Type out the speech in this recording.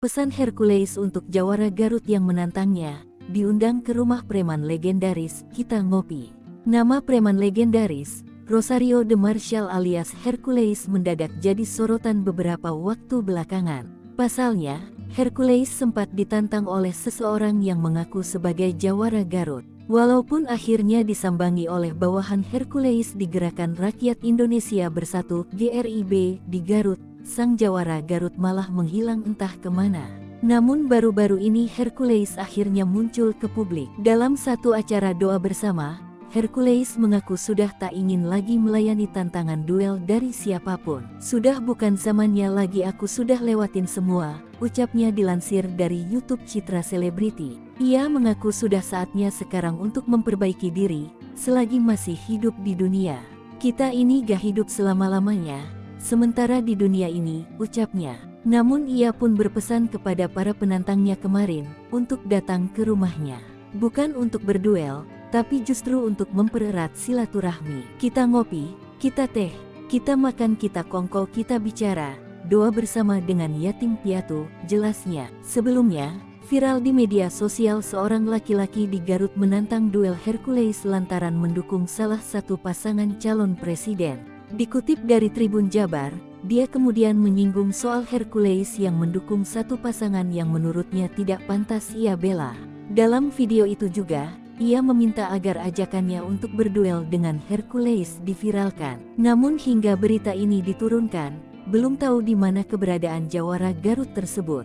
Pesan Hercules untuk jawara Garut yang menantangnya, diundang ke rumah preman legendaris, kita ngopi. Nama preman legendaris, Rosario de Marshall alias Hercules mendadak jadi sorotan beberapa waktu belakangan. Pasalnya, Hercules sempat ditantang oleh seseorang yang mengaku sebagai jawara Garut. Walaupun akhirnya disambangi oleh bawahan Hercules di Gerakan Rakyat Indonesia Bersatu (GRIB) di Garut, sang jawara Garut malah menghilang entah kemana. Namun baru-baru ini Hercules akhirnya muncul ke publik. Dalam satu acara doa bersama, Hercules mengaku sudah tak ingin lagi melayani tantangan duel dari siapapun. Sudah bukan zamannya lagi, aku sudah lewatin semua, ucapnya dilansir dari YouTube Citra Selebriti. Ia mengaku sudah saatnya sekarang untuk memperbaiki diri, selagi masih hidup di dunia. Kita ini gak hidup selama-lamanya, sementara di dunia ini, ucapnya. Namun ia pun berpesan kepada para penantangnya kemarin, untuk datang ke rumahnya. Bukan untuk berduel, tapi justru untuk mempererat silaturahmi. Kita ngopi, kita teh, kita makan, kita kongko, kita bicara, doa bersama dengan yatim piatu, jelasnya. Sebelumnya, viral di media sosial seorang laki-laki di Garut menantang duel Hercules lantaran mendukung salah satu pasangan calon presiden. Dikutip dari Tribun Jabar, dia kemudian menyinggung soal Hercules yang mendukung satu pasangan yang menurutnya tidak pantas ia bela. Dalam video itu juga, ia meminta agar ajakannya untuk berduel dengan Hercules diviralkan. Namun hingga berita ini diturunkan, belum tahu di mana keberadaan jawara Garut tersebut.